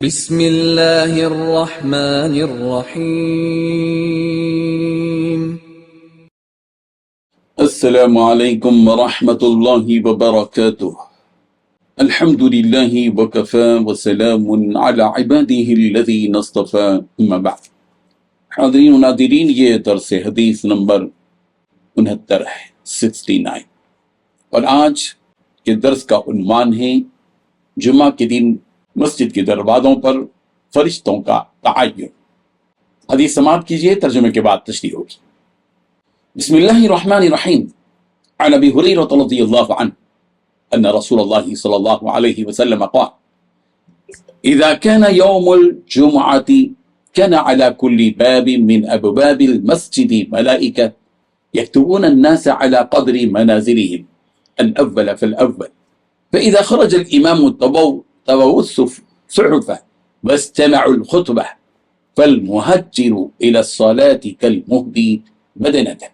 بسم اللہ الرحمن الرحیم۔ السلام علیکم ورحمۃ اللہ وبرکاتہ۔ الحمد للہ وکفی وسلام علی عبادہ الذین اصطفی، اما بعد۔ حاضرین و ناظرین، یہ درس حدیث نمبر 69 ہے، 69، اور آج کے درس کا عنوان ہے جمعہ کے دن مسجد کے دروازوں پر فرشتوں کا تعین۔ حدیث سماعت کیجئے، ترجمے کے بعد تشریح ہوگی۔ بسم اللہ الرحمن الرحیم۔ عن ابی ہریرہ رضی اللہ عنہ ان رسول اللہ صلی اللہ علیہ وسلم قال اذا كان يوم الجمعة كان على كل باب من ابواب المسجد ملائكة يكتبون الناس على قدر منازلهم الاول فالاول، فاذا خرج الامام طووا الصحف واستمعوا الخطبة فالمهجر إلى الصلاة كالمهدي بدنة،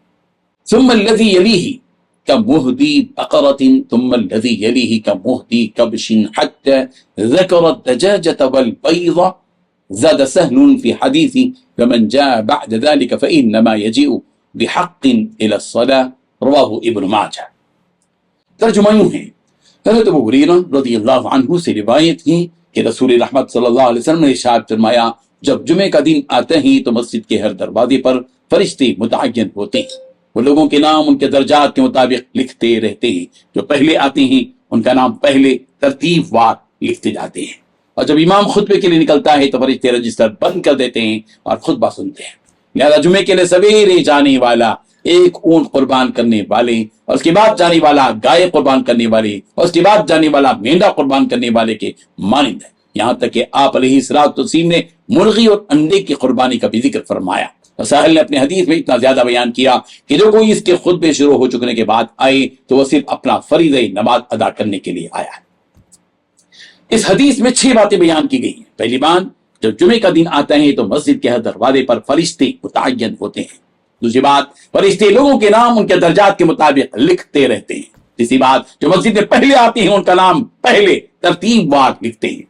ثم الذي يليه كمهدي بقرة، ثم الذي يليه كمهدي كبش، حتى ذكر الدجاجة والبيض. زاد سهل في حديث فمن جاء بعد ذلك فإنما يجيء بحق إلى الصلاة، رواه ابن ماجہ۔ ترجمہ یوں ہے، حضرت ابو ہریرہ رضی اللہ عنہ سے روایت ہے کہ رسول رحمت صلی اللہ علیہ وسلم نے ارشاد فرمایا، جب جمعے کا دن آتے ہیں تو مسجد کے ہر دروازے پر فرشتے متعین ہوتے ہیں، وہ لوگوں کے نام ان کے درجات کے مطابق لکھتے رہتے ہیں، جو پہلے آتے ہیں ان کا نام پہلے ترتیب وار لکھتے جاتے ہیں، اور جب امام خطبے کے لیے نکلتا ہے تو فرشتے رجسٹر بند کر دیتے ہیں اور خطبہ سنتے ہیں۔ لہذا جمعے کے لیے سویرے جانے والا ایک اونٹ قربان کرنے والے، اور اس کے بعد جانے والا گائے قربان کرنے والے، اور اس کے بعد جانے والا مینڈا قربان کرنے والے کے مانند ہے۔ یہاں تک کہ آپ علیہ الصلوۃ والتسلیم نے مرغی اور انڈے کی قربانی کا بھی ذکر فرمایا۔ اور ساحل نے اپنے حدیث میں اتنا زیادہ بیان کیا کہ جو کوئی اس کے خطبے شروع ہو چکنے کے بعد آئے تو وہ صرف اپنا فریضہ نماز ادا کرنے کے لیے آیا ہے۔ اس حدیث میں 6 باتیں بیان کی گئی ہیں۔ پہلی بات، جب جمعے کا دن آتا ہے تو مسجد کے ہر دروازے پر فرشتے متعین ہوتے ہیں۔ دوسری بات، فرشتے لوگوں کے نام ان کے درجات کے مطابق لکھتے رہتے ہیں۔ تیسری بات، جو مسجد میں پہلے آتے ہیں ان کا نام پہلے ترتیب وار لکھتے ہیں۔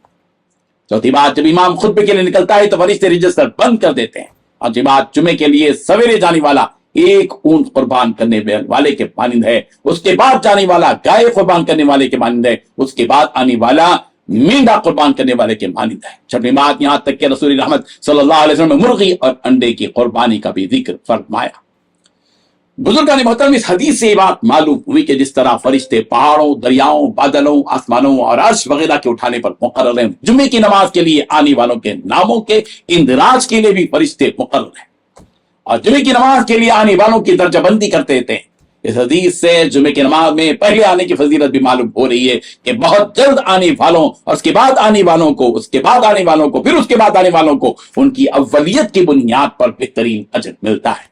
چوتھی بات، جب امام خطبے کے لیے نکلتا ہے تو فرشتے رجسٹر بند کر دیتے ہیں۔ پانچویں بات، جمعے کے لیے سویرے جانے والا ایک اونٹ قربان کرنے والے کے مانند ہے، اس کے بعد جانے والا گائے قربان کرنے والے کے مانند ہے، اس کے بعد آنے والا مینڈا قربان کرنے والے کے مانند ہے۔ چھٹویں بات، یہاں تک کہ رسول رحمت صلی اللہ علیہ وسلم نے مرغی اور انڈے کی قربانی کا بھی ذکر فرمایا۔ بزرگان محترم، اس حدیث سے یہ بات معلوم ہوئی کہ جس طرح فرشتے پہاڑوں، دریاؤں، بادلوں، آسمانوں اور عرش وغیرہ کے اٹھانے پر مقرر ہیں، جمعے کی نماز کے لیے آنے والوں کے ناموں کے اندراج کے لیے بھی فرشتے مقرر ہیں، اور جمعے کی نماز کے لیے آنے والوں کی درجہ بندی کرتے رہتے ہیں۔ اس حدیث سے جمعے کی نماز میں پہلے آنے کی فضیلت بھی معلوم ہو رہی ہے کہ بہت جلد آنے والوں اور اس کے بعد آنے والوں کو، اس کے بعد آنے والوں کو، پھر اس کے بعد آنے والوں کو ان کی اولیت کی بنیاد پر بہترین اجر ملتا ہے۔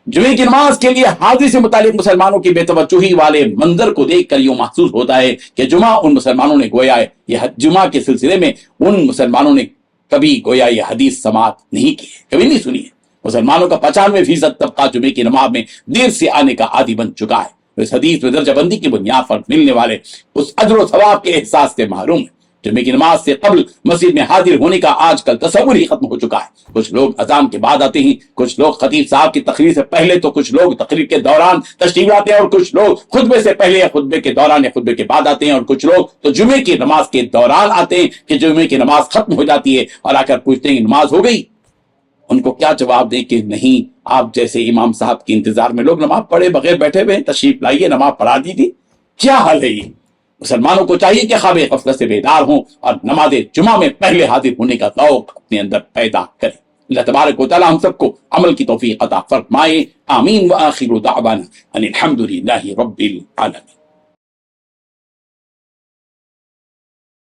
جمعے کی نماز کے لیے حاضری سے متعلق مسلمانوں کی بے توجہی والے منظر کو دیکھ کر یوں محسوس ہوتا ہے کہ جمعہ ان مسلمانوں نے گویا ہے، یہ جمعہ کے سلسلے میں ان مسلمانوں نے کبھی گویا یہ حدیث سماعت نہیں کی ہے، کبھی نہیں سنی ہے۔ مسلمانوں کا 95% طبقہ جمعے کی نماز میں دیر سے آنے کا عادی بن چکا ہے، اس حدیث میں درجہ بندی کی بنیاد پر ملنے والے اس اجر و ثواب کے احساس سے محروم ہے۔ جمعے کی نماز سے قبل مسجد میں حاضر ہونے کا آج کل تصور ہی ختم ہو چکا ہے۔ کچھ لوگ اذان کے بعد آتے ہیں، کچھ لوگ خطیب صاحب کی تقریر سے پہلے، تو کچھ لوگ تقریر کے دوران تشریف لاتے ہیں، اور کچھ لوگ خطبے سے پہلے یا خطبے کے دوران یا خطبے کے بعد آتے ہیں، اور کچھ لوگ تو جمعے کی نماز کے دوران آتے ہیں کہ جمعے کی نماز ختم ہو جاتی ہے اور آ کر پوچھتے ہیں نماز ہو گئی؟ ان کو کیا جواب دیں کہ نہیں، آپ جیسے امام صاحب کے انتظار میں لوگ نماز پڑھے بغیر بیٹھے ہوئے ہیں، تشریف لائیے نماز پڑھا دیجیے۔ کیا حال ہے یہ؟ مسلمانوں کو چاہیے کہ خواب غفلت سے بیدار ہوں اور نماز جمعہ میں پہلے حاضر ہونے کا ذوق اپنے اندر پیدا کریں۔ اللہ تبارک و تعالی ہم سب کو عمل کی توفیق عطا فرمائے، آمین۔ وآخر دعوانا ان الحمد للہ رب العالمین۔